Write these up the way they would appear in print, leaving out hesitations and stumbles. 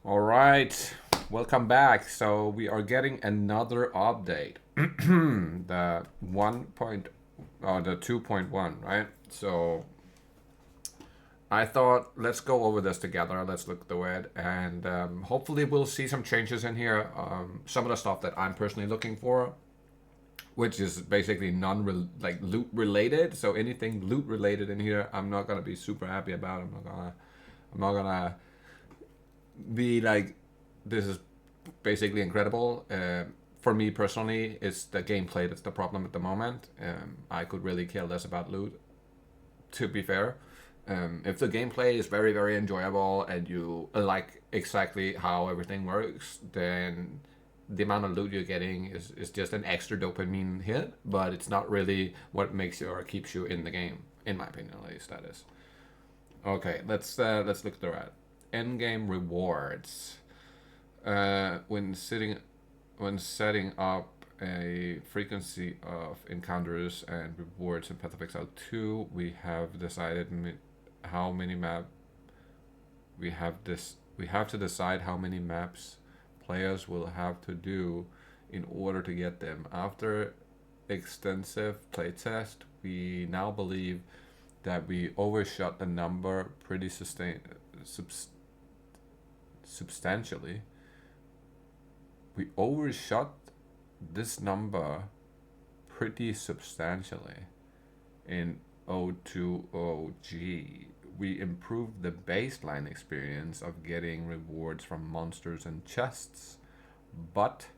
All right, welcome back. So we are getting another update, the 1. The 2.1, right? So I thought let's go over this together. Let's look through it, and hopefully we'll see some changes in here. Some of the stuff that I'm personally looking for, which is basically like loot related. So anything loot related in here, I'm not gonna be super happy about. I'm not gonna be like, this is basically incredible. For me personally, it's the gameplay that's the problem at the moment. I could really care less about loot, to be fair. If the gameplay is very, very enjoyable and you like exactly how everything works, then the amount of loot you're getting is just an extra dopamine hit, but it's not really what makes you or keeps you in the game, in my opinion, at least that is. Okay, let's look through it. End game rewards. When setting up a frequency of encounters and rewards in Path of Exile 2, we have decided how many map we have to decide how many maps players will have to do in order to get them. After extensive playtest, we now believe that we overshot the number substantially. We overshot this number pretty substantially in O2OG. We improved the baseline experience of getting rewards from monsters and chests, but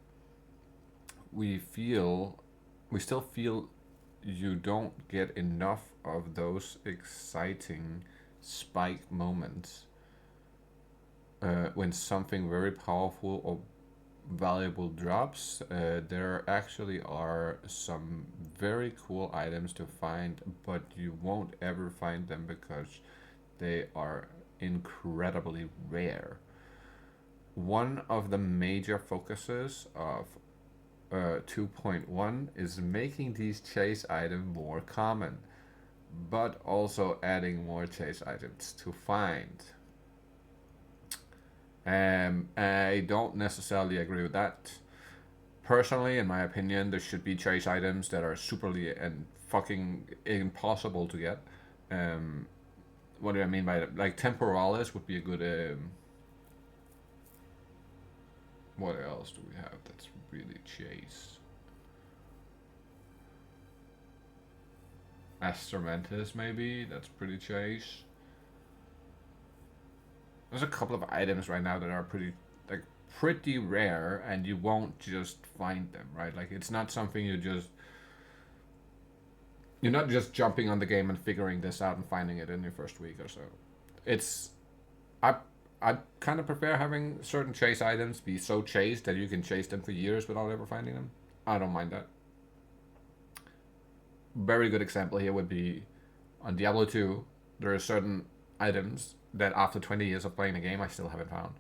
we still feel you don't get enough of those exciting spike moments when something very powerful or valuable drops. There actually are some very cool items to find, but you won't ever find them because they are incredibly rare. One of the major focuses of 2.1 is making these chase items more common, but also adding more chase items to find. I don't necessarily agree with that. Personally, in my opinion, there should be chase items that are superly and fucking impossible to get. Um, what do I mean by that? Like temporalis would be a good. What else do we have that's really chase? Astramantis maybe, that's pretty chase. There's a couple of items right now that are pretty rare, and you won't just find them, right? Like it's not something you're not just jumping on the game and figuring this out and finding it in your first week or so. It's I I kind of prefer having certain chase items be so chased that you can chase them for years without ever finding them. I don't mind that. Very good example here would be on Diablo 2. There are certain items that after 20 years of playing the game I still haven't found.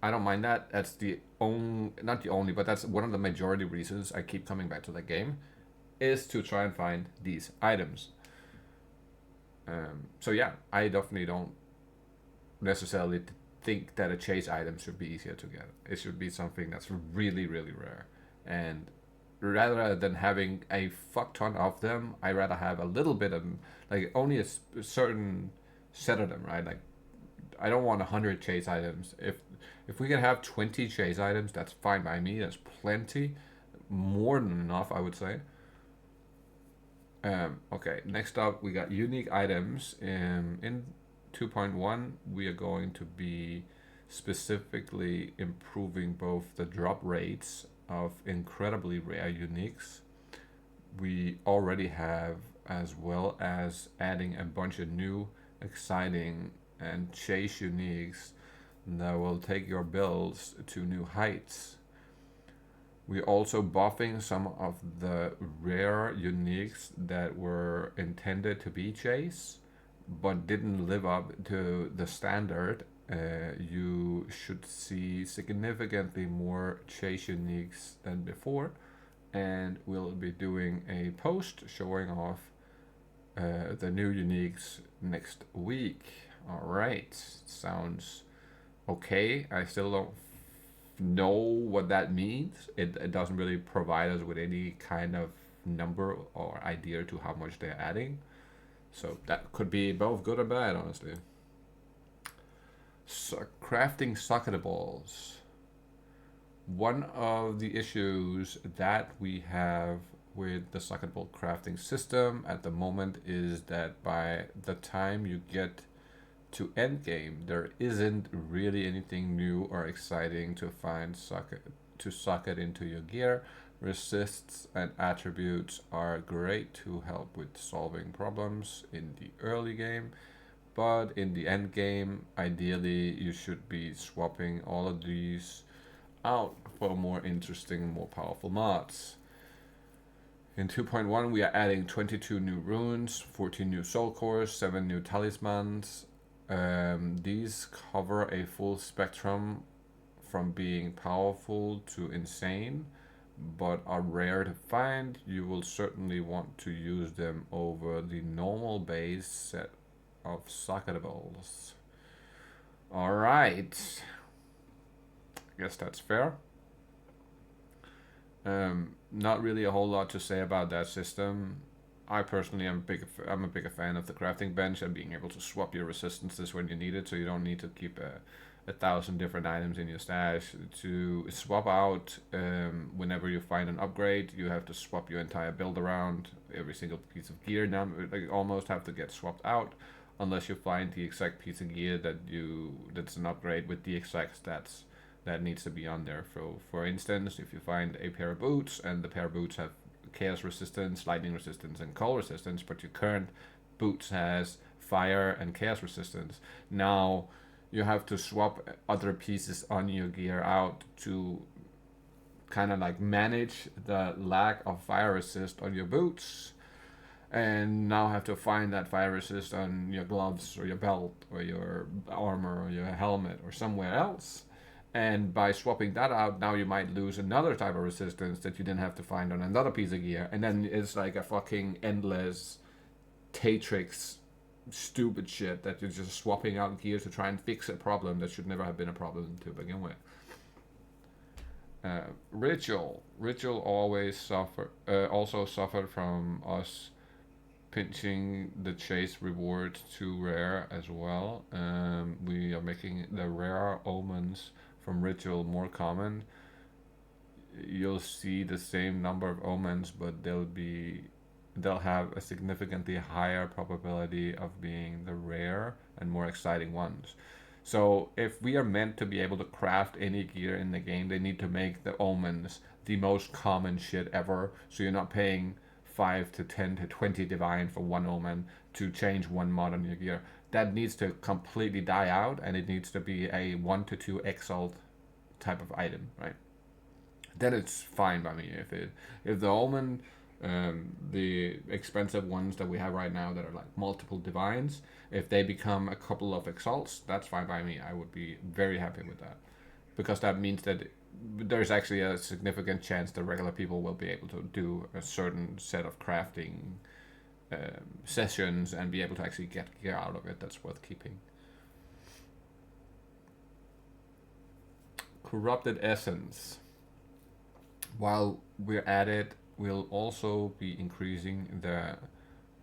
I don't mind that. That's the only, not the only, but that's one of the majority reasons I keep coming back to that game, is to try and find these items. So yeah, I definitely don't necessarily think that a chase item should be easier to get. It should be something that's really, really rare. And rather than having a fuck ton of them, I rather have a little bit of them, like only a certain set of them, right? Like I don't want 100 chase items. If we can have 20 chase items, that's fine by me. That's plenty, more than enough, I would say. Okay, next up we got unique items. In 2.1, we are going to be specifically improving both the drop rates of incredibly rare uniques we already have, as well as adding a bunch of new, exciting, and chase uniques that will take your builds to new heights. We're also buffing some of the rare uniques that were intended to be chase but didn't live up to the standard. You should see significantly more chase uniques than before, and we'll be doing a post showing off the new uniques next week. All right, sounds okay. I still don't know what that means. It doesn't really provide us with any kind of number or idea to how much they're adding. So that could be both good or bad, honestly. So, crafting socketables. One of the issues that we have with the socketable crafting system at the moment is that by the time you get to endgame, there isn't really anything new or exciting to find socket into your gear. Resists and attributes are great to help with solving problems in the early game, but in the end game, ideally you should be swapping all of these out for more interesting, more powerful mods. In 2.1, we are adding 22 new runes, 14 new soul cores, 7 new talismans. These cover a full spectrum from being powerful to insane, but are rare to find. You will certainly want to use them over the normal base set of socketables. Alright, I guess that's fair. Not really a whole lot to say about that system. I personally I'm a bigger fan of the crafting bench and being able to swap your resistances when you need it, so you don't need to keep a thousand different items in your stash. To swap out whenever you find an upgrade, you have to swap your entire build around. Every single piece of gear now like, almost have to get swapped out, unless you find the exact piece of gear that's an upgrade with the exact stats that needs to be on there. For instance, if you find a pair of boots and the pair of boots have chaos resistance, lightning resistance, and cold resistance, but your current boots has fire and chaos resistance, now you have to swap other pieces on your gear out to kind of like manage the lack of fire resist on your boots, and now have to find that fire resist on your gloves or your belt or your armor or your helmet or somewhere else. And by swapping that out, now you might lose another type of resistance that you didn't have to find on another piece of gear. And then it's like a fucking endless Tatrix stupid shit that you're just swapping out gear to try and fix a problem that should never have been a problem to begin with. Ritual also suffered from us pinching the chase reward to rare as well. We are making the rare omens from Ritual more common. You'll see the same number of omens, but they'll have a significantly higher probability of being the rare and more exciting ones. So if we are meant to be able to craft any gear in the game, they need to make the omens the most common shit ever. So you're not paying 5 to 10 to 20 divine for one omen to change one mod on your gear. That needs to completely die out, and it needs to be a 1 to 2 exalt type of item, right? Then it's fine by me. If the omen, the expensive ones that we have right now that are like multiple divines, if they become a couple of exalts, that's fine by me. I would be very happy with that, because that means that there's actually a significant chance that regular people will be able to do a certain set of crafting sessions and be able to actually get gear out of it that's worth keeping. Corrupted Essence. While we're at it, we'll also be increasing the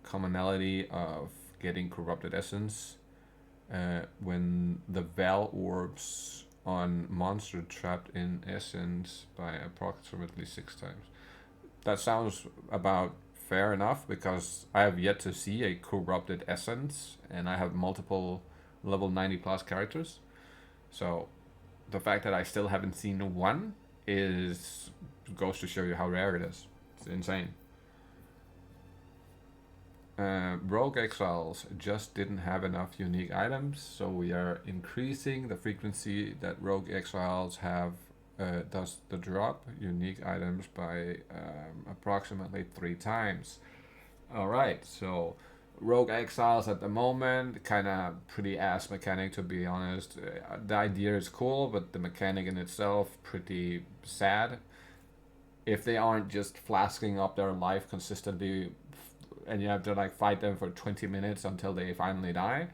commonality of getting Corrupted Essence when the Val orbs on monster trapped in Essence by approximately 6 times. That sounds about fair enough, because I have yet to see a Corrupted Essence and I have multiple level 90 plus characters. So the fact that I still haven't seen one goes to show you how rare it is. It's insane. Rogue Exiles just didn't have enough unique items, so we are increasing the frequency that Rogue Exiles does the drop unique items by approximately 3 times. Alright, so Rogue Exiles at the moment, kind of pretty ass mechanic, to be honest. The idea is cool, but the mechanic in itself pretty sad. If they aren't just flasking up their life consistently, and you have to like fight them for 20 minutes until they finally die,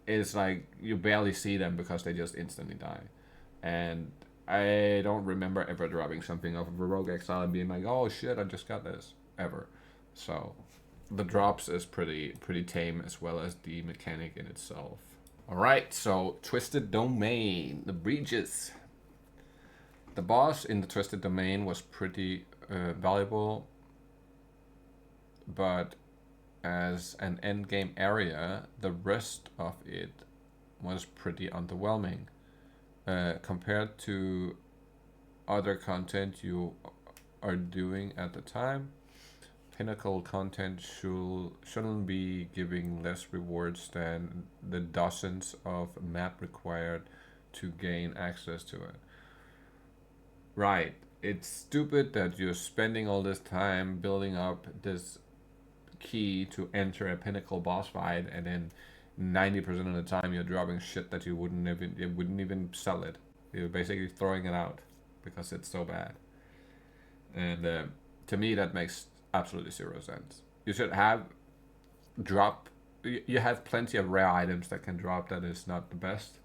it's like you barely see them because they just instantly die. And I don't remember ever dropping something off of a Rogue Exile and being like, oh shit, I just got this, ever. So the drops is pretty tame, as well as the mechanic in itself. Alright, so Twisted Domain, the breaches. The boss in the Twisted Domain was pretty valuable, but as an endgame area, the rest of it was pretty underwhelming. Compared to other content you are doing at the time, Pinnacle content shouldn't be giving less rewards than the dozens of map required to gain access to it. Right, it's stupid that you're spending all this time building up this key to enter a Pinnacle boss fight, and then 90% of the time you're dropping shit that you wouldn't even sell it. You're basically throwing it out because it's so bad. And to me, that makes absolutely zero sense. You should have drop. You have plenty of rare items that can drop. That is not the best.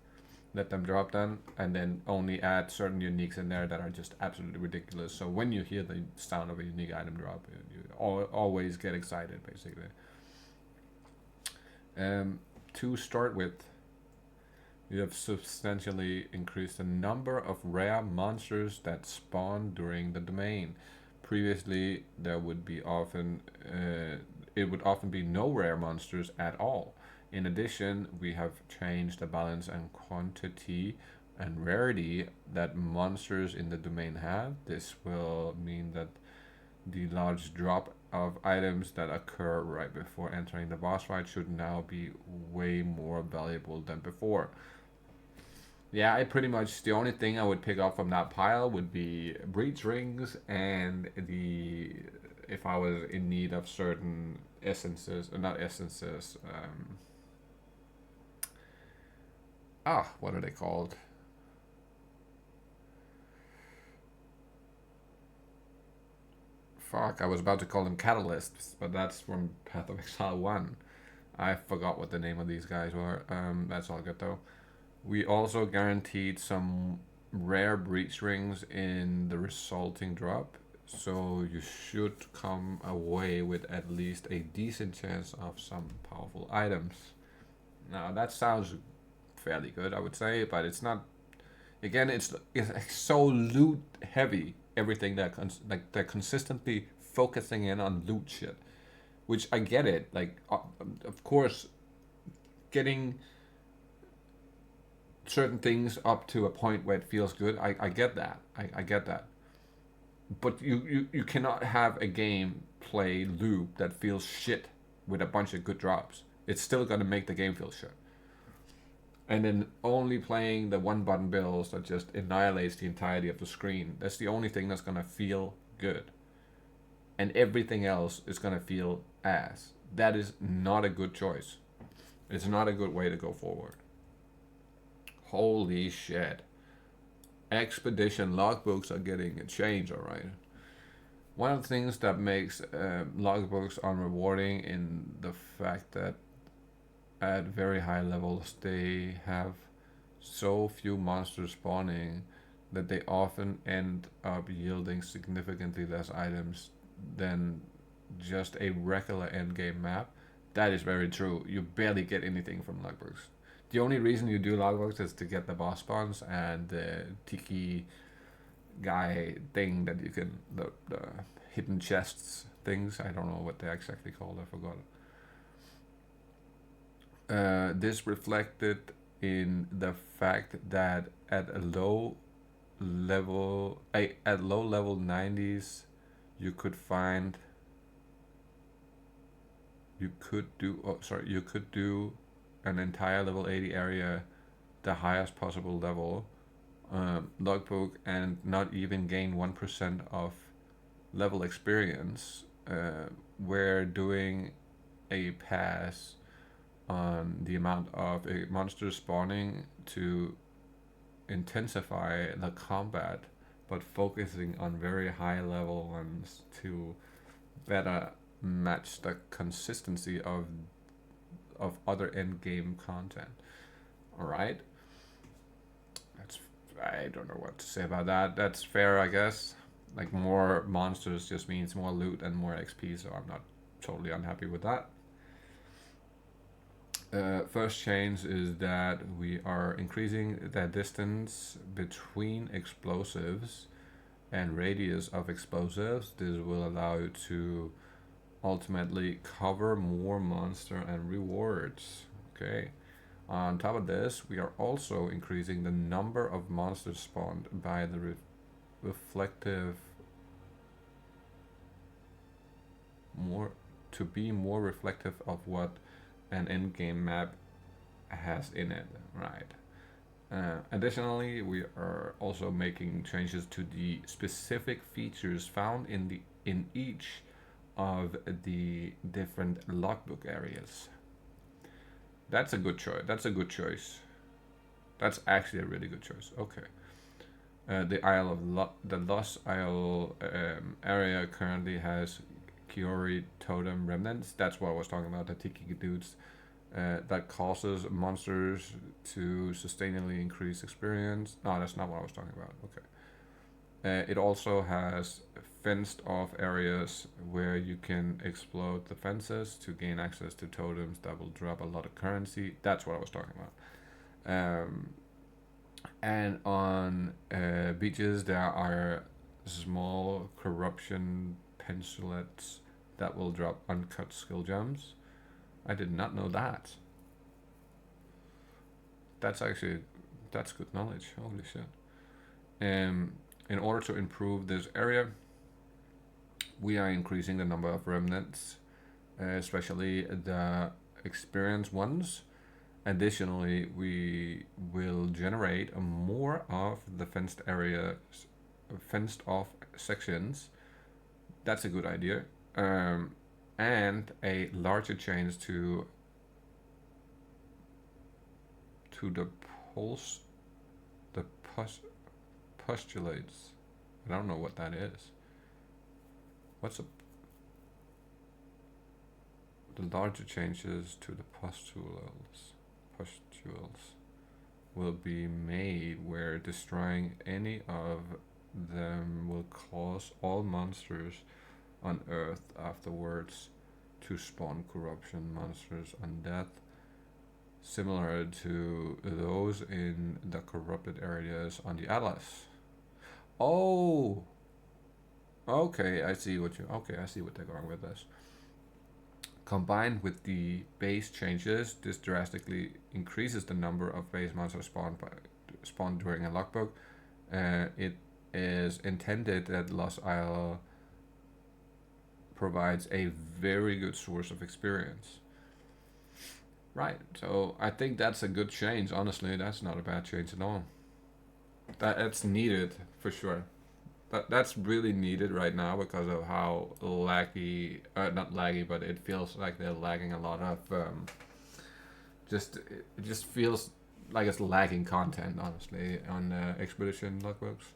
Let them drop them, and then only add certain uniques in there that are just absolutely ridiculous. So when you hear the sound of a unique item drop, you always get excited, basically. To start with, you have substantially increased the number of rare monsters that spawn during the domain. Previously, there would be it would often be no rare monsters at all. In addition, we have changed the balance and quantity and rarity that monsters in the domain have. This will mean that the large drop of items that occur right before entering the boss fight should now be way more valuable than before. Yeah, I pretty much, the only thing I would pick up from that pile would be breach rings and if I was in need of certain essences, or not essences, what are they called? Fuck, I was about to call them catalysts, but that's from Path of Exile 1. I forgot what the name of these guys were. That's all good though. We also guaranteed some rare breach rings in the resulting drop, so you should come away with at least a decent chance of some powerful items. Now that sounds fairly good, I would say, but it's not. Again, it's so loot heavy. Everything that they're consistently focusing in on loot shit, which I get it. Like, of course, getting certain things up to a point where it feels good. I get that. I get that. But you cannot have a game play loop that feels shit with a bunch of good drops. It's still gonna make the game feel shit. And then only playing the one button builds that just annihilates the entirety of the screen. That's the only thing that's gonna feel good. And everything else is gonna feel ass. That is not a good choice. It's not a good way to go forward. Holy shit. Expedition logbooks are getting a change, alright. One of the things that makes logbooks unrewarding in the fact that at very high levels they have so few monsters spawning that they often end up yielding significantly less items than just a regular endgame map. That is very true. You barely get anything from logbooks. The only reason you do logbooks is to get the boss spawns and the tiki guy thing that you can, the hidden chests things. I don't know what they're exactly called, I forgot. This reflected in the fact that at low level 90s, you could do an entire level 80 area, the highest possible level logbook, and not even gain 1% of level experience, where doing a pass on the amount of monsters spawning to intensify the combat, but focusing on very high level ones to better match the consistency of of other in-game content. All right. I don't know what to say about that. That's fair, I guess. Like more monsters just means more loot and more XP, so I'm not totally unhappy with that. First change is that we are increasing the distance between explosives and radius of explosives. This will allow you to ultimately cover more monster and rewards. Okay. On top of this, we are also increasing the number of monsters spawned by the reflective more to be more reflective of what an in-game map has in it, right? Additionally, we are also making changes to the specific features found in each of the different logbook areas. That's a good choice. That's a good choice. That's actually a really good choice. Okay. The Lost Isle area currently has Kiori Totem Remnants. That's what I was talking about. The Tiki dudes. That causes monsters to sustainably increase experience. No, that's not what I was talking about. Okay. It also has fenced off areas where you can explode the fences to gain access to totems that will drop a lot of currency. That's what I was talking about. And on beaches, there are small corruption pencilets that will drop uncut skill gems. I did not know that. That's good knowledge. Holy shit. In order to improve this area, we are increasing the number of remnants, especially the experienced ones. Additionally, we will generate more of the fenced off sections. That's a good idea. And a larger change to the postulates. I don't know what that is. The larger changes to the pustules will be made where destroying any of them will cause all monsters on Earth afterwards to spawn corruption monsters on death, similar to those in the corrupted areas on the Atlas. Oh, okay, I see what they're going with this. Combined with the base changes, this drastically increases the number of base monsters spawned during a logbook. It is intended that Lost Isle provides a very good source of experience. Right, so I think that's a good change. Honestly, that's not a bad change at all. That's needed for sure. That's really needed right now because of how laggy, not laggy, but it feels like they're lagging a lot of. It just feels like it's lagging content, honestly, on expedition logbooks.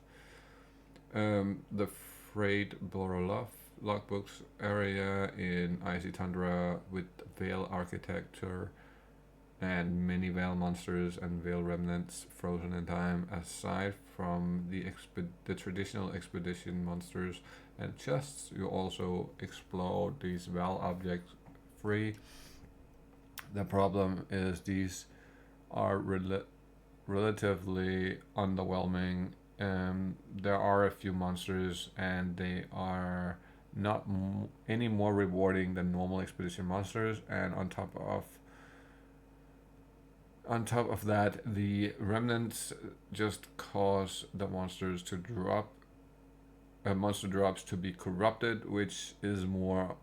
The Freight Boroloff logbooks area in Icy Tundra with Veil architecture and many Veil monsters and Veil remnants frozen in time, aside from the traditional expedition monsters and chests. You also explode these Veil objects free. The problem is these are relatively underwhelming. There are a few monsters and they are not any more rewarding than normal expedition monsters, and on top of that, the remnants just cause the monsters to drop monster drops to be corrupted, which is more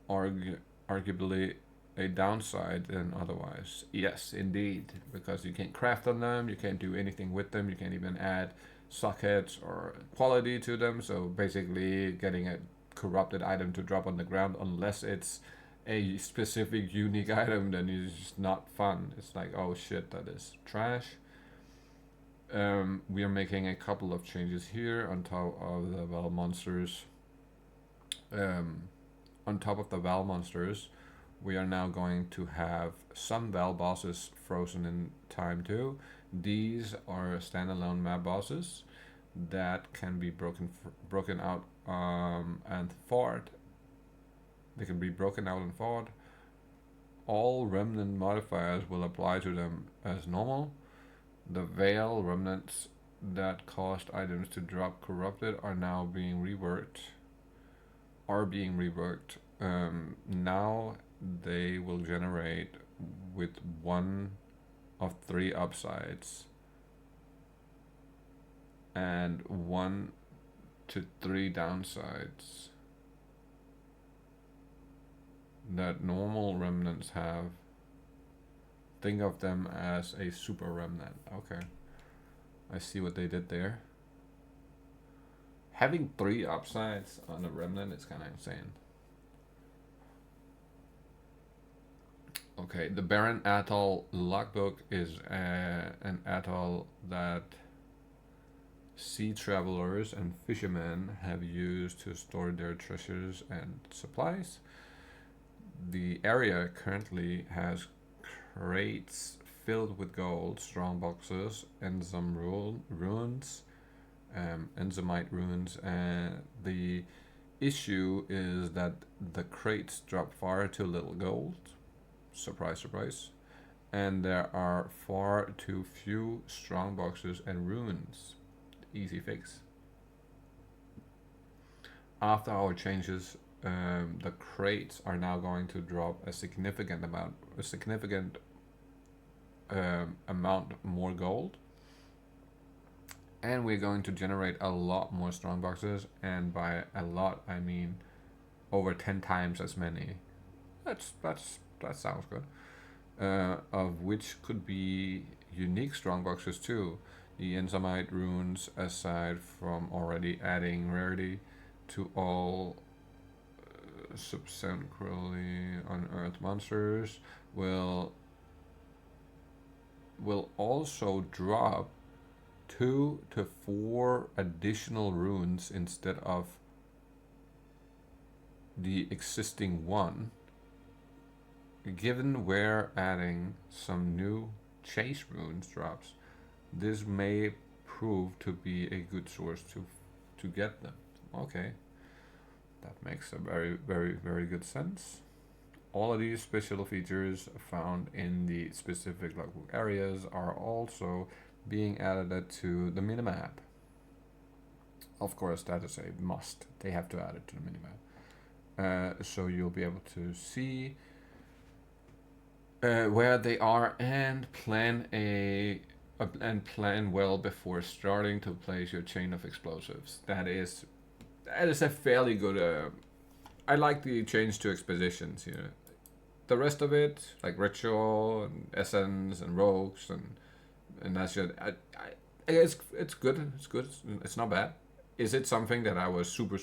arguably a downside than otherwise. Yes, indeed, because you can't craft on them, you can't do anything with them, you can't even add sockets or quality to them. So basically getting a corrupted item to drop on the ground, unless it's a specific unique item, then it's just not fun. It's like, oh shit, that is trash. We are making a couple of changes here on top of the well monsters. on top of the Val monsters, we are now going to have some Val bosses frozen in time too. These are standalone map bosses that can be broken out and fought. They can be broken out and fought. All remnant modifiers will apply to them as normal. The Veil remnants that caused items to drop corrupted are now being reworked. Now they will generate with one of 3 upsides and 1 to 3 downsides that normal remnants have. Think of them as a super remnant. Okay, I see what they did there. Having 3 upsides on a remnant is kind of insane. Okay, the Barren Atoll logbook is an atoll that sea travelers and fishermen have used to store their treasures and supplies. The area currently has crates filled with gold, strong boxes, and some ruins, enzymite ruins. The issue is that the crates drop far too little gold. Surprise, surprise. And there are far too few strong boxes and ruins. Easy fix. After our changes, the crates are now going to drop a significant amount more gold, and we're going to generate a lot more strong boxes, and by a lot I mean over 10 times as many. That sounds good. Of which could be unique strong boxes too. The enzymite runes, aside from already adding rarity to all subsequently unearthed monsters, will also drop 2 to 4 additional runes instead of the existing one. Given we're adding some new chase runes drops, this may prove to be a good source to get them. Okay, that makes a very, very, very good sense. All of these special features found in the specific logbook areas are also being added to the minimap. Of course, that is a must. They have to add it to the minimap. So you'll be able to see where they are and plan well before starting to place your chain of explosives. That is a fairly good. I like the change to expositions here. The rest of it, like ritual and essence and rogues and that shit, it's good. It's good. It's not bad. Is it something that I was super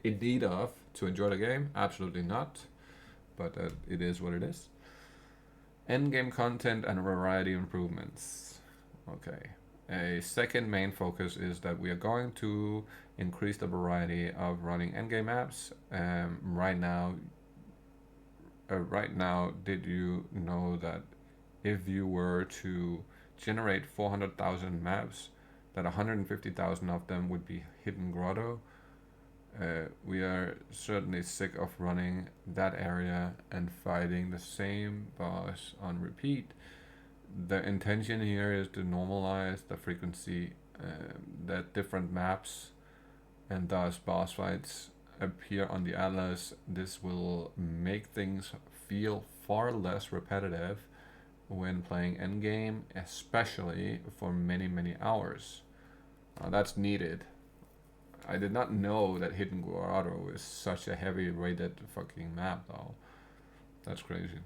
in need of to enjoy the game? Absolutely not. But it is what it is. Endgame content and variety improvements. Okay. A second main focus is that we are going to increase the variety of running endgame maps. Right now, did you know that if you were to generate 400,000 maps, that 150,000 of them would be hidden grotto? We are certainly sick of running that area and fighting the same boss on repeat. The intention here is to normalize the frequency that different maps and thus boss fights appear on the atlas. This will make things feel far less repetitive when playing endgame, especially for many hours. That's needed. I did not know that Hidden Grotto is such a heavy rated fucking map though. That's crazy.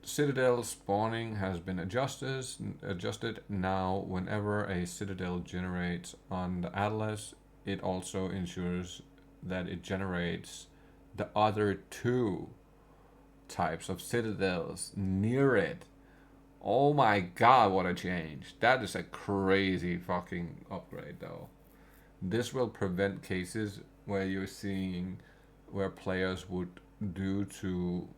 Citadel spawning has been adjusted now. Whenever a citadel generates on the atlas, it also ensures that it generates the other 2 types of citadels near it. Oh my god, what a change. That is a crazy fucking upgrade though. This will prevent cases where you're seeing where players would, due to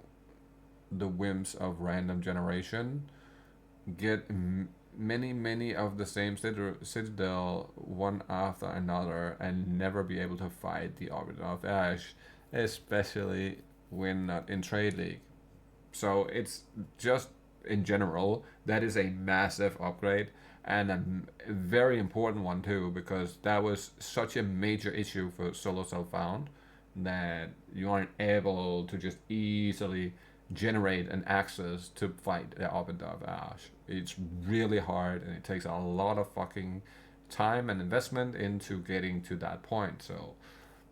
the whims of random generation, get many of the same citadel one after another and never be able to fight the Arbiter of Ash, especially when not in Trade League. So it's just in general that is a massive upgrade, and a very important one too, because that was such a major issue for solo self-found that you aren't able to just easily generate an access to fight the Arbiter of Ash. It's really hard, and it takes a lot of fucking time and investment into getting to that point. So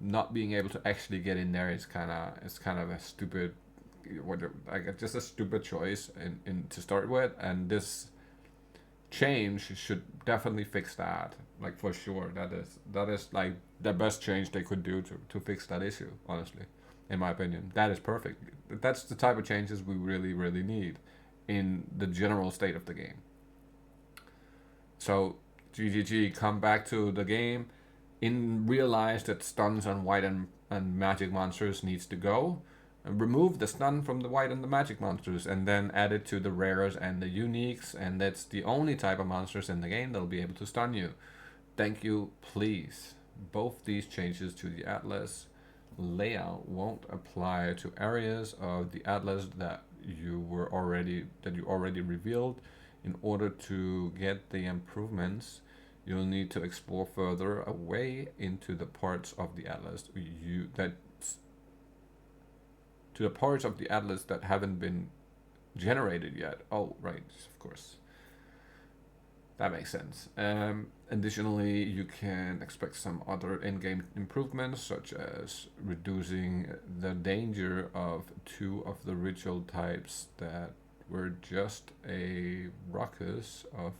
not being able to actually get in there is kind of a stupid, like just a stupid choice in to start with, and this change should definitely fix that, like for sure. That is like the best change they could do to fix that issue, honestly, in my opinion. That is perfect. That's the type of changes we really need in the general state of the game. So GGG, come back to the game, realize that stuns on white and magic monsters needs to go, and remove the stun from the white and the magic monsters, and then add it to the rares and the uniques, and that's the only type of monsters in the game that'll be able to stun you. Thank you, please. Both these changes to the Atlas layout won't apply to areas of the Atlas that you already revealed. In order to get the improvements, you'll need to explore further away into the parts of the Atlas that haven't been generated yet. Oh, right, of course. That makes sense. Additionally, you can expect some other in-game improvements, such as reducing the danger of 2 of the ritual types that were just a ruckus of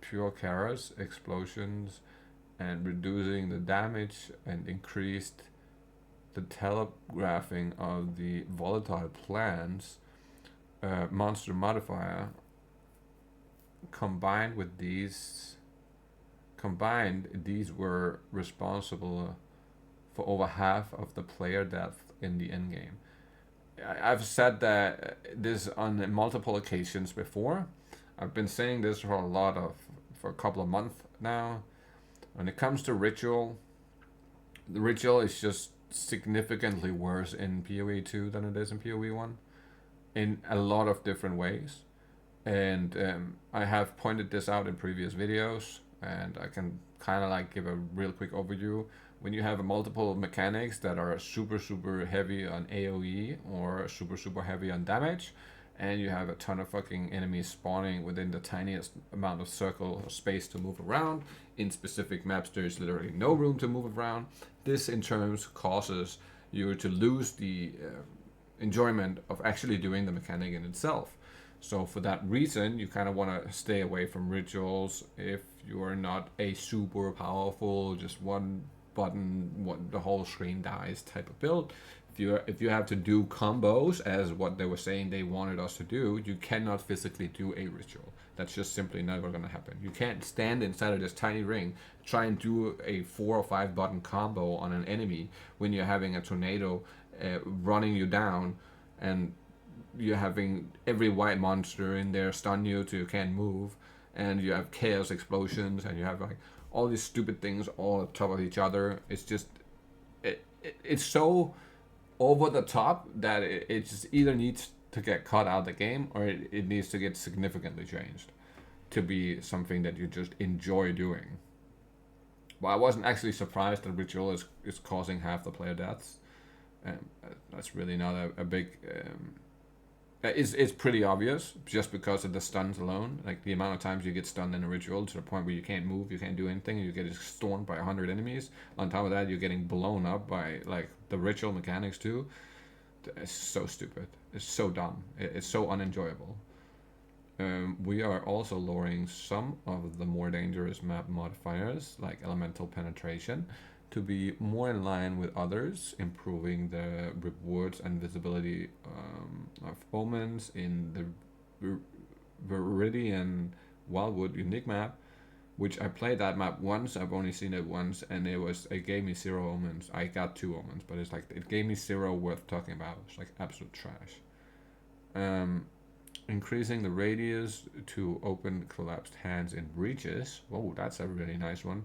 pure chaos explosions, and reducing the damage and increased the telegraphing of the volatile plants monster modifier. Combined, these were responsible for over half of the player death in the endgame. I've said that this on multiple occasions before. I've been saying this for a couple of months now. When it comes to ritual, the ritual is just significantly worse in PoE 2 than it is in PoE 1 in a lot of different ways. And I have pointed this out in previous videos, and I can kind of like give a real quick overview. When you have multiple mechanics that are super heavy on AoE or super heavy on damage, and you have a ton of fucking enemies spawning within the tiniest amount of circle or space to move around, in specific maps there's literally no room to move around, this in terms causes you to lose the enjoyment of actually doing the mechanic in itself. So for that reason, you kind of want to stay away from rituals if you are not a super powerful, just one button, the whole screen dies type of build. If you have to do combos, as what they were saying they wanted us to do, you cannot physically do a ritual. That's just simply never going to happen. You can't stand inside of this tiny ring, try and do a 4 or 5 button combo on an enemy when you're having a tornado running you down, and you're having every white monster in there stun you till you can't move, and you have chaos explosions, and you have like all these stupid things all on top of each other. It's just it's so over the top that it just either needs to get cut out of the game, or it needs to get significantly changed to be something that you just enjoy doing. Well, I wasn't actually surprised that ritual is causing half the player deaths. That's really not a big it's pretty obvious just because of the stuns alone. Like the amount of times you get stunned in a ritual to the point where you can't move, you can't do anything, and you get stormed by 100 enemies. On top of that, you're getting blown up by like the ritual mechanics too. It's so stupid. It's so dumb. It's so unenjoyable. We are also lowering some of the more dangerous map modifiers, like elemental penetration, to be more in line with others, improving the rewards and visibility of omens in the Viridian Wildwood unique map. which I played that map once. I've only seen it once, and it gave me 0 omens. I got 2 omens, but it's like it gave me 0 worth talking about. It's like absolute trash. Increasing the radius to open collapsed hands in breaches. Oh, that's a really nice one.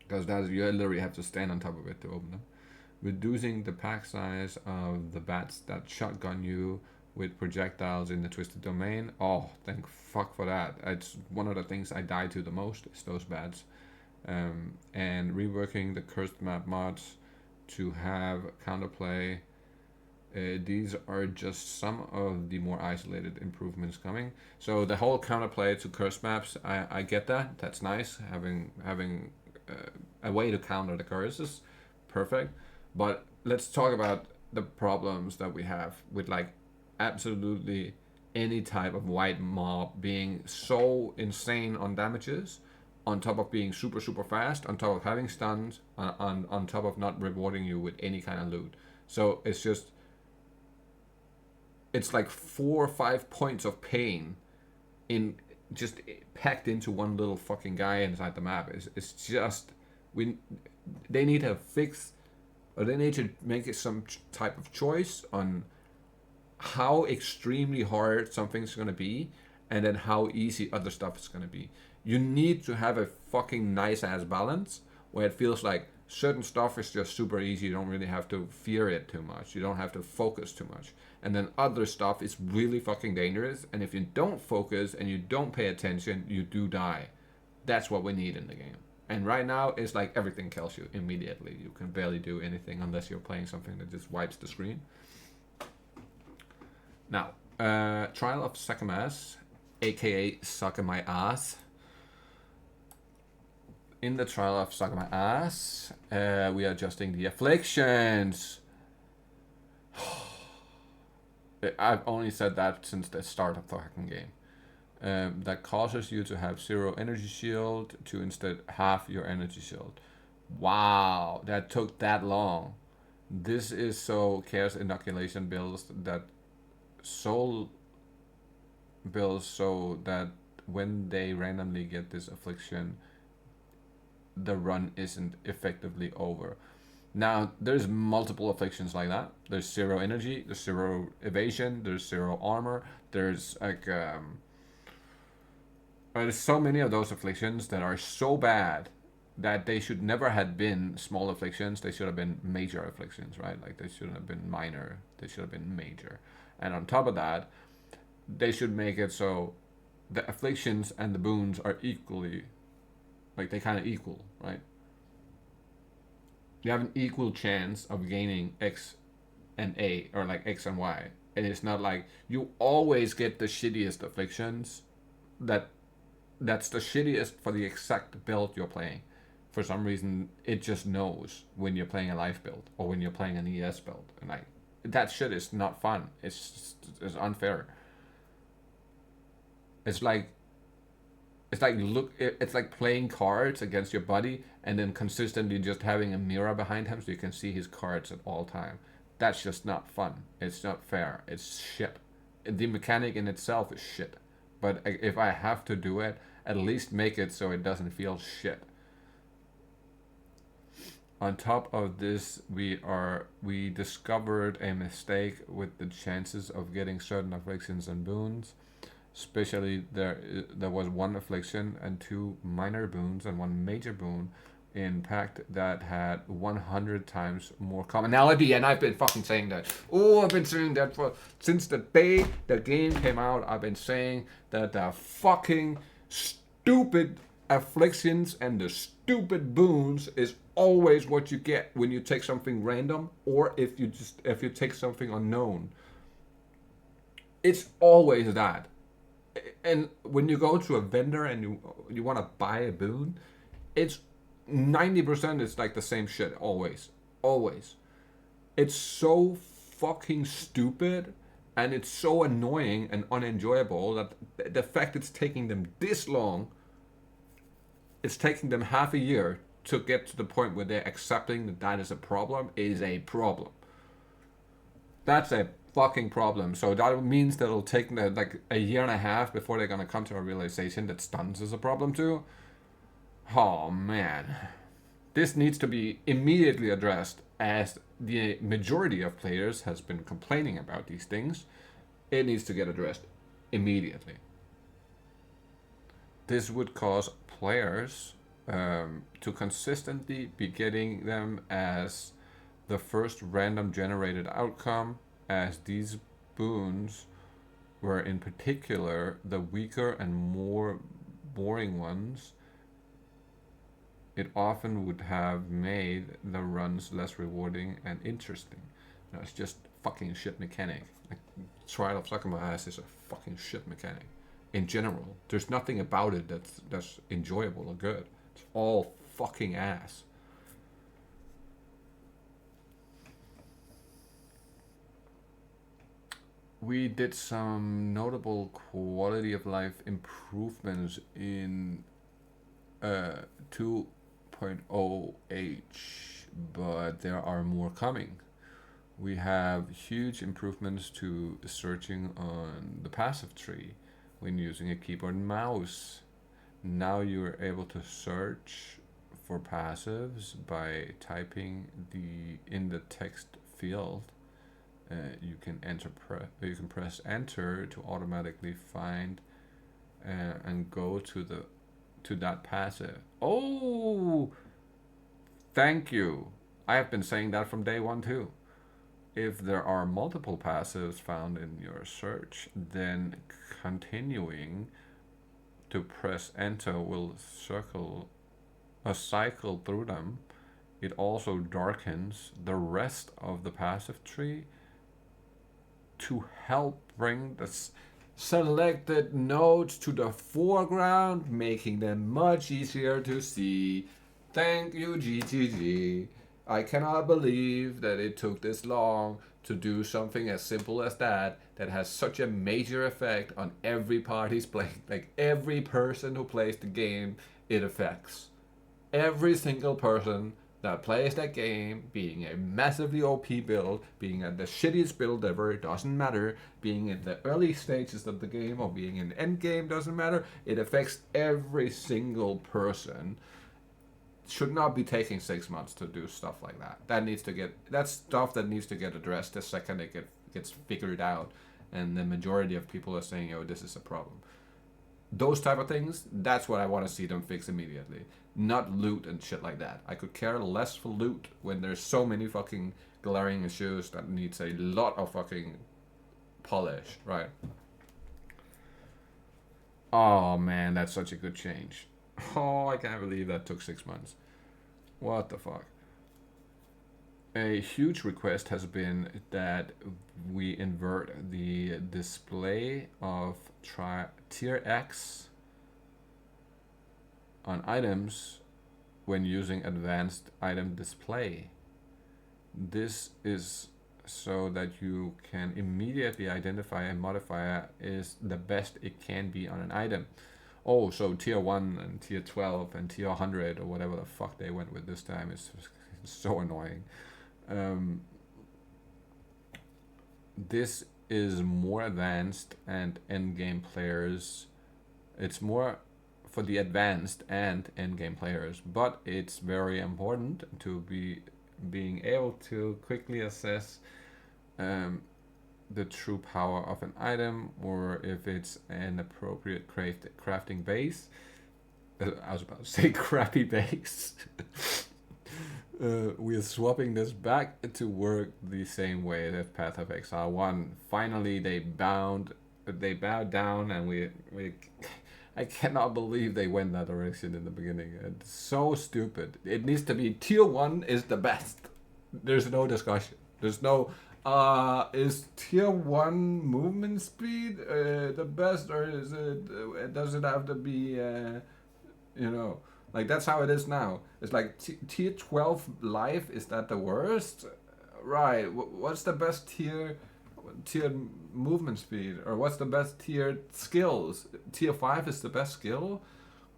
Because you literally have to stand on top of it to open them. Reducing the pack size of the bats that shotgun you with projectiles in the twisted domain. Oh, thank fuck for that. It's one of the things I die to the most is those bats. And reworking the cursed map mods to have counterplay. These are just some of the more isolated improvements coming. So the whole counterplay to cursed maps, I get that. That's nice. Having a way to counter the curses, perfect. But let's talk about the problems that we have with like absolutely any type of white mob being so insane on damages, on top of being super fast, on top of having stuns, on top of not rewarding you with any kind of loot. So it's like 4 or 5 points of pain in just packed into one little fucking guy inside the map. It's just they need to fix, or they need to make it some type of choice on how extremely hard something's gonna be, and then how easy other stuff is gonna be. You need to have a fucking nice ass balance where it feels like certain stuff is just super easy. You don't really have to fear it too much. You don't have to focus too much. And then other stuff is really fucking dangerous. And if you don't focus and you don't pay attention, you do die. That's what we need in the game. And right now, it's like everything kills you immediately. You can barely do anything unless you're playing something that just wipes the screen. Now, Trial of Succumus, aka Suck My Ass. In the Trial of Suck My Ass, we are adjusting the afflictions. I've only said that since the start of the fucking game. That causes you to have 0 energy shield to instead half your energy shield. Wow, that took that long. This is so Chaos Inoculation builds that soul builds so that when they randomly get this affliction, the run isn't effectively over. Now, there's multiple afflictions like that. There's 0 energy, there's 0 evasion, there's 0 armor. There's like there's so many of those afflictions that are so bad that they should never have been small afflictions. They should have been major afflictions, right? Like they shouldn't have been minor. They should have been major. And on top of that, they should make it so the afflictions and the boons are equally, like they kind of equal, right? You have an equal chance of gaining X and A, or like X and Y. And it's not like you always get the shittiest afflictions that's the shittiest for the exact build you're playing. For some reason, it just knows when you're playing a life build or when you're playing an ES build. And like, that shit is not fun. It's unfair. It's like playing cards against your buddy and then consistently just having a mirror behind him so you can see his cards at all time. That's just not fun. It's not fair. It's shit. The mechanic in itself is shit. But if I have to do it, at least make it so it doesn't feel shit. On top of this, we discovered a mistake with the chances of getting certain afflictions and boons. Especially there was 1 affliction and 2 minor boons and 1 major boon in Pact that had 100 times more commonality, and I've been fucking saying that. I've been saying that since the day the game came out. I've been saying that the fucking stupid afflictions and the stupid boons is always what you get when you take something random, or if you take something unknown. It's always that. And when you go to a vendor and you want to buy a boon, it's 90% is like the same shit always. It's so fucking stupid, and it's so annoying and unenjoyable that the fact it's taking them this long, it's taking them half a year to get to the point where they're accepting that is a problem, is a problem. That's a fucking problem. So that means that it'll take like a year and a half before they're gonna come to a realization that stuns is a problem too. Oh man. This needs to be immediately addressed as the majority of players has been complaining about these things. It needs to get addressed immediately. This would cause players to consistently be getting them as the first random generated outcome, as these boons were in particular the weaker and more boring ones. It often would have made the runs less rewarding and interesting. No, it's just fucking shit mechanic. Like, Trial of Sucking My Ass is a fucking shit mechanic. In general, there's nothing about it that's enjoyable or good. It's all fucking ass. We did some notable quality of life improvements in 2.0H, but there are more coming. We have huge improvements to searching on the passive tree when using a keyboard and mouse. Now you're able to search for passives by typing in the text field. You can press enter to automatically find and go to that passive. Oh, thank you. I have been saying that from day one too. If there are multiple passives found in your search, then continuing to press enter will cycle through them. It also darkens the rest of the passive tree to help bring the selected nodes to the foreground, making them much easier to see. Thank you, GGG. I cannot believe that it took this long to do something as simple as that has such a major effect on every party's playing. Like, every person who plays the game, it affects. Every single person that plays that game, being a massively OP build, being at the shittiest build ever, it doesn't matter. Being in the early stages of the game or being in the end game, doesn't matter. It affects every single person. Should not be taking 6 months to do stuff like that. That's stuff that needs to get addressed the second it gets figured out, and the majority of people are saying, "Oh, this is a problem." Those type of things, that's what I want to see them fix immediately. Not loot and shit like that. I could care less for loot when there's so many fucking glaring issues that needs a lot of fucking polish, right? Oh man, that's such a good change. Oh, I can't believe that took 6 months. What the fuck? A huge request has been that we invert the display of tier X on items when using advanced item display. This is so that you can immediately identify a modifier is the best it can be on an item. Oh, so tier 1 and tier 12 and tier 100 or whatever the fuck they went with this time is so annoying. This is more advanced and endgame players. It's more for the advanced and endgame players, but it's very important to be being able to quickly assess the true power of an item, or if it's an appropriate crafting base. I was about to say crappy base. We're swapping this back to work the same way that Path of Exile 1. Finally, they bowed down, and I cannot believe they went that direction in the beginning. It's so stupid. It needs to be tier 1 is the best. There's no discussion. There's no is tier 1 movement speed the best, or is it does it have to be like that's how it is now. It's like tier 12 life, is that the worst? Right. What's the best tier movement speed, or what's the best tier skills? Tier 5 is the best skill.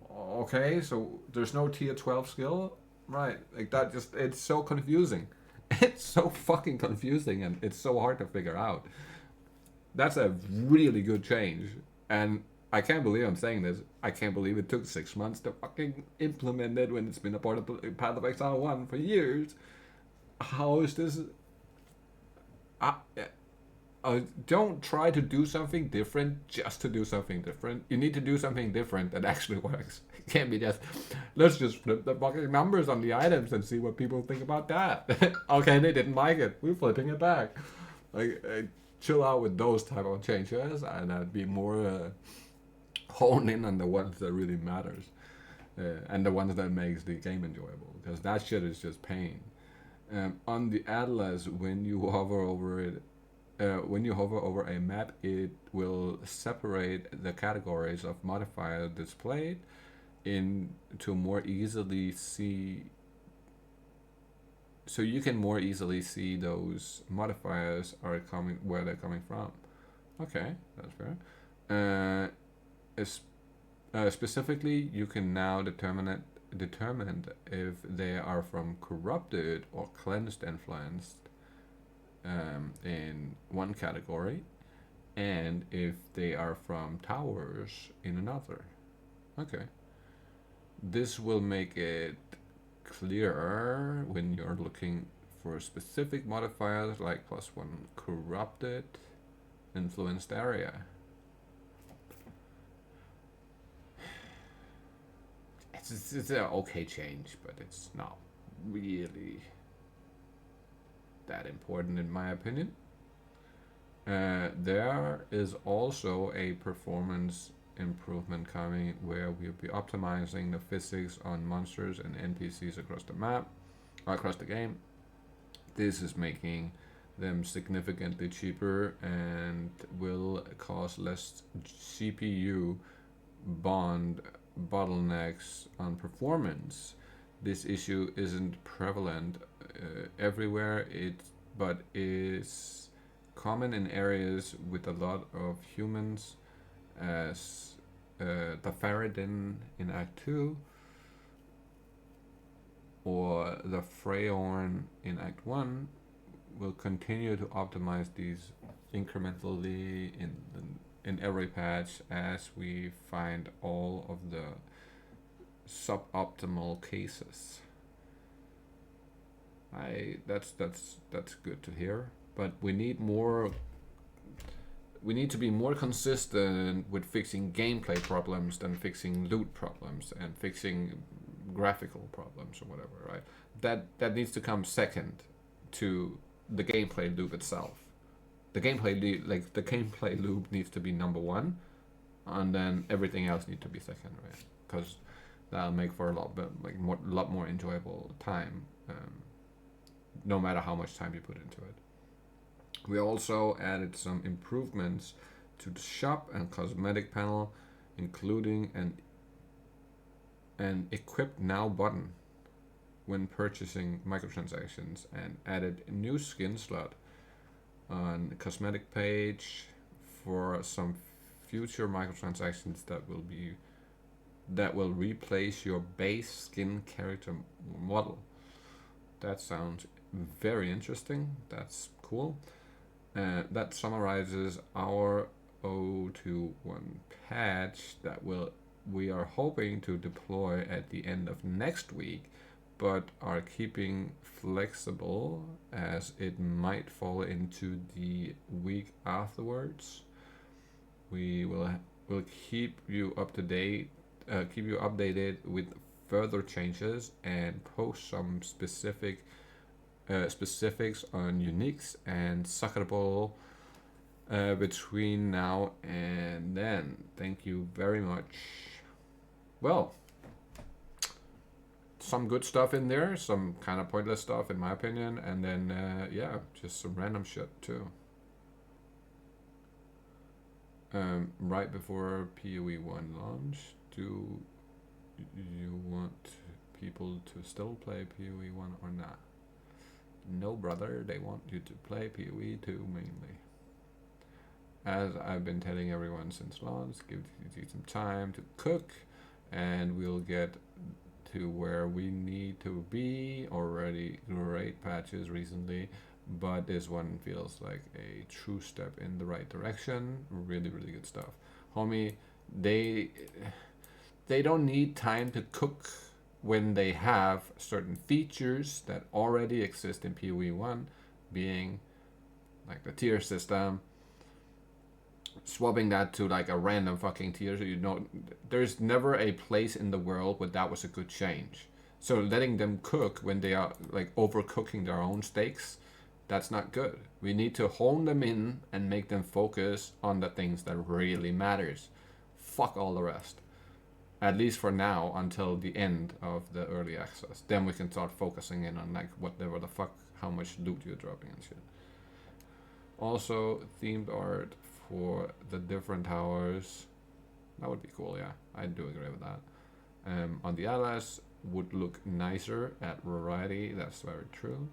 Okay, so there's no tier 12 skill, right? Like that, just it's so confusing. It's so fucking confusing, and it's so hard to figure out. That's a really good change, and I can't believe I'm saying this. I can't believe it took 6 months to fucking implement it when it's been a part of Path of Exile 1 for years. How is this? I, don't try to do something different just to do something different. You need to do something different that actually works. It can't be just, let's just flip the fucking numbers on the items and see what people think about that. Okay, they didn't like it. We're flipping it back. Like, chill out with those type of changes and be more hone in on the ones that really matters. And the ones that makes the game enjoyable. Because that shit is just pain. On the atlas, when you hover over it, when you hover over a map, it will separate the categories of modifier displayed in to more easily see. So you can more easily see those modifiers are coming where they're coming from. Okay, that's fair. Specifically, you can now determine if they are from corrupted or cleansed influenced in one category, and if they are from towers in another. Okay. This will make it clearer when you're looking for specific modifiers like +1 corrupted influenced area. It's an okay change, but it's not really that important in my opinion. There is also a performance improvement coming where we'll be optimizing the physics on monsters and NPCs across the map, across the game. This is making them significantly cheaper and will cause less CPU bottlenecks on performance. This issue isn't prevalent everywhere, but is common in areas with a lot of humans, as the Faradin in Act 2 or the Freyorn in Act 1 will continue to optimize these incrementally in every patch as we find all of the suboptimal cases. That's good to hear, but we need more. We need to be more consistent with fixing gameplay problems than fixing loot problems and fixing graphical problems or whatever, right? That needs to come second to the gameplay loop itself. The gameplay loop needs to be number one, and then everything else needs to be second, right? Because that'll make for a lot more enjoyable time, no matter how much time you put into it. We also added some improvements to the shop and cosmetic panel, including an equip now button when purchasing microtransactions, and added a new skin slot on the cosmetic page for some future microtransactions that will replace your base skin character model. That sounds very interesting. That's cool. That summarizes our 021 patch that we are hoping to deploy at the end of next week, but are keeping flexible as it might fall into the week afterwards. We will keep you up to date, keep you updated with further changes and post some specifics on uniques and suckable between now and then. Thank you very much. Well, some good stuff in there, some kind of pointless stuff in my opinion, and then just some random shit too. Right before PoE 1 launch, do you want people to still play PoE 1 or not? No, brother, they want you to play PoE 2 mainly. As I've been telling everyone since launch, give it some time to cook, and we'll get to where we need to be. Already great patches recently, but this one feels like a true step in the right direction. Really, really good stuff. Homie, they they don't need time to cook when they have certain features that already exist in PoE 1, being like the tier system, swapping that to like a random fucking tier. So you know, there's never a place in the world where that was a good change. So letting them cook when they are like overcooking their own steaks, that's not good. We need to hone them in and make them focus on the things that really matters. Fuck all the rest. At least for now, until the end of the early access. Then we can start focusing in on like whatever the fuck, how much loot you're dropping and shit. Also, themed art for the different towers. That would be cool, yeah. I do agree with that. On the Atlas, would look nicer at variety. That's very true.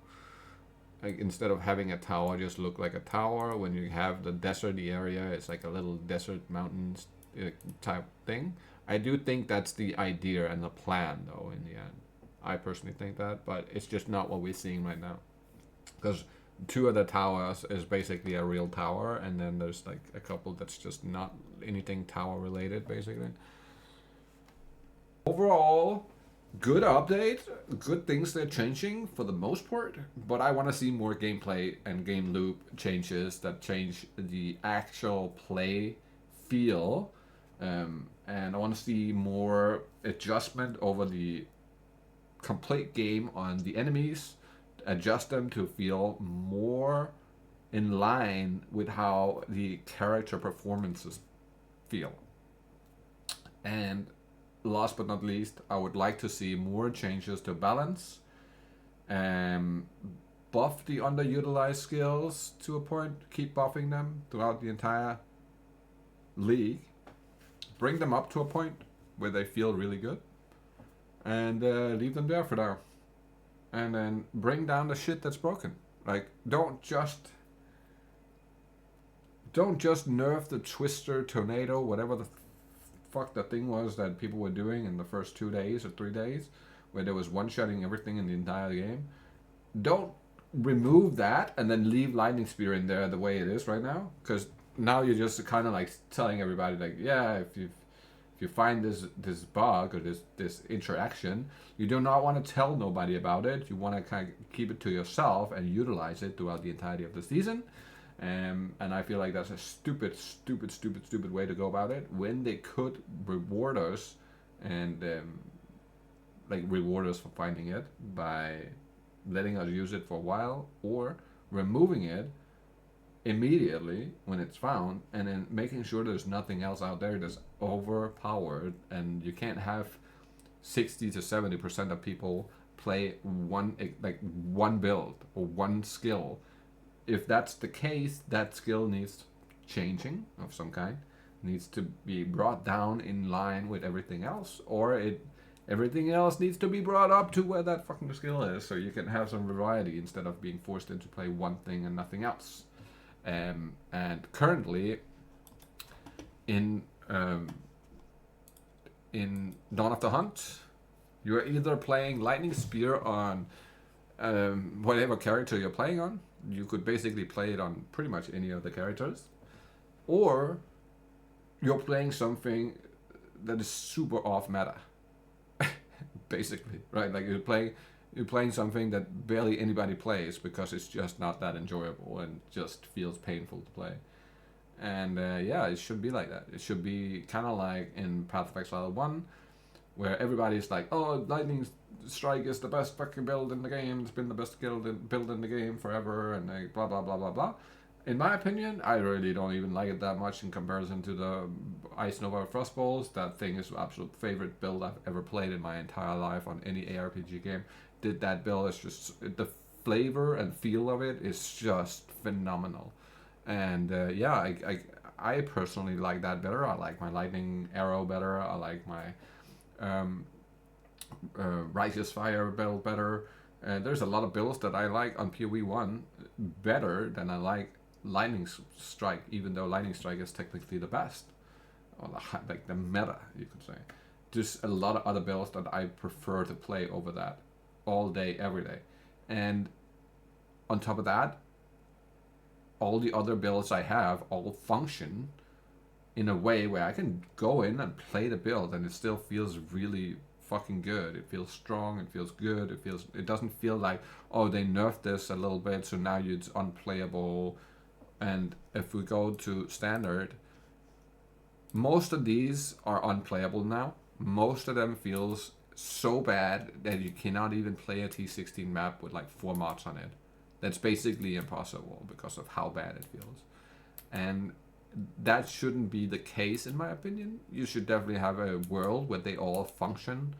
Like instead of having a tower just look like a tower, when you have the deserty area, it's like a little desert mountains type thing. I do think that's the idea and the plan, though. In the end, I personally think that, but it's just not what we're seeing right now. Because two of the towers is basically a real tower, and then there's like a couple that's just not anything tower related, basically. Overall, good update, good things they're changing for the most part, but I want to see more gameplay and game loop changes that change the actual play feel, and I want to see more adjustment over the complete game on the enemies, adjust them to feel more in line with how the character performances feel. And last but not least, I would like to see more changes to balance, buff the underutilized skills to a point, keep buffing them throughout the entire league, bring them up to a point where they feel really good, and leave them there for now. And then bring down the shit that's broken. Like, don't just nerf the Twister, Tornado, whatever the fuck that thing was that people were doing in the first 2 days or 3 days, where there was one-shotting everything in the entire game. Don't remove that and then leave Lightning Spear in there the way it is right now, because now you're just kind of like telling everybody like, yeah, if you find this bug or this interaction, you do not want to tell nobody about it. You want to kind of keep it to yourself and utilize it throughout the entirety of the season. And I feel like that's a stupid way to go about it, when they could reward us and reward us for finding it by letting us use it for a while, or removing it immediately when it's found, and then making sure there's nothing else out there that's overpowered, and you can't have 60 to 70% of people play one build or one skill. If that's the case, that skill needs changing of some kind, needs to be brought down in line with everything else, or everything else needs to be brought up to where that fucking skill is, so you can have some variety instead of being forced into play one thing and nothing else. And currently, in Dawn of the Hunt, you're either playing Lightning Spear on whatever character you're playing on. You could basically play it on pretty much any of the characters, or you're playing something that is super off meta. Basically, right? Like you're playing something that barely anybody plays because it's just not that enjoyable and just feels painful to play. And yeah, it should be like that. It should be kind of like in Path of Exile 1, where everybody's like, oh, Lightning Strike is the best fucking build in the game. It's been the best build in the game forever, and like blah blah blah blah blah. In my opinion, I really don't even like it that much in comparison to the Ice Nova Frost Bowls. That thing is my absolute favorite build I've ever played in my entire life on any ARPG game. Did that build, is just, the flavor and feel of it is just phenomenal. And yeah, I personally like that better. I like my Lightning Arrow better. I like my Righteous Fire build better. There's a lot of builds that I like on PoE 1 better than I like Lightning Strike, even though Lightning Strike is technically the best, or like the meta, you could say. There's a lot of other builds that I prefer to play over that all day, every day. And on top of that, all the other builds I have all function in a way where I can go in and play the build and it still feels really fucking good. It feels strong, it feels good, it doesn't feel like, oh, they nerfed this a little bit so now it's unplayable. And if we go to standard, most of these are unplayable now. Most of them feels so bad that you cannot even play a T16 map with like 4 mods on it. That's basically impossible because of how bad it feels. And that shouldn't be the case in my opinion. You should definitely have a world where they all function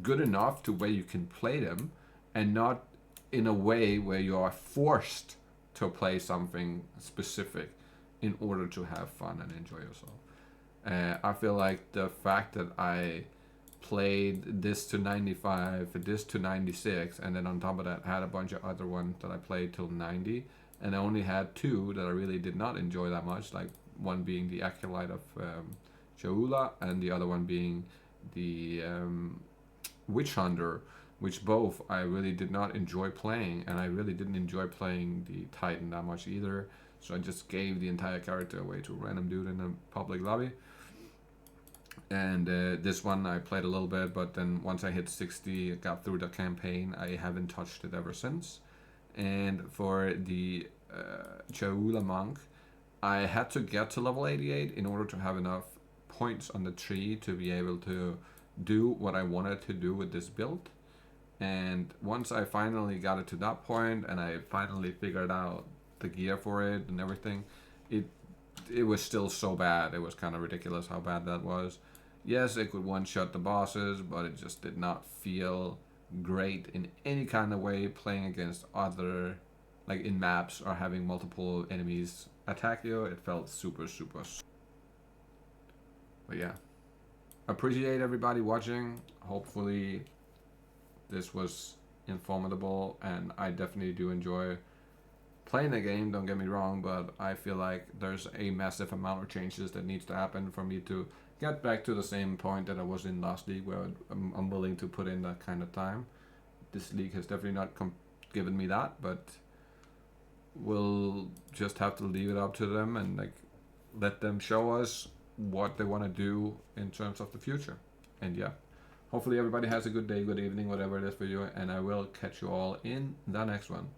good enough to where you can play them, and not in a way where you are forced to play something specific in order to have fun and enjoy yourself. I feel like the fact that I played this to 95, this to 96, and then on top of that had a bunch of other ones that I played till 90, and I only had 2 that I really did not enjoy that much, like one being the Acolyte of Shaula and the other one being the Witch Hunter, which both I really did not enjoy playing, and I really didn't enjoy playing the Titan that much either. So I just gave the entire character away to a random dude in a public lobby. And this one I played a little bit, but then once I hit 60, I got through the campaign. I haven't touched it ever since. And for the Chaula Monk, I had to get to level 88 in order to have enough points on the tree to be able to do what I wanted to do with this build. And once I finally got it to that point and I finally figured out the gear for it and everything, it was still so bad. It was kind of ridiculous how bad that was. Yes, it could one-shot the bosses, but it just did not feel great in any kind of way playing against other, like in maps or having multiple enemies attack you. It felt super. But yeah, appreciate everybody watching. Hopefully this was informative, and I definitely do enjoy playing the game, don't get me wrong, but I feel like there's a massive amount of changes that needs to happen for me to get back to the same point that I was in last league, where I'm willing to put in that kind of time. This league has definitely not given me that, but we'll just have to leave it up to them and like let them show us what they want to do in terms of the future. And yeah, hopefully everybody has a good day, good evening, whatever it is for you, and I will catch you all in the next one.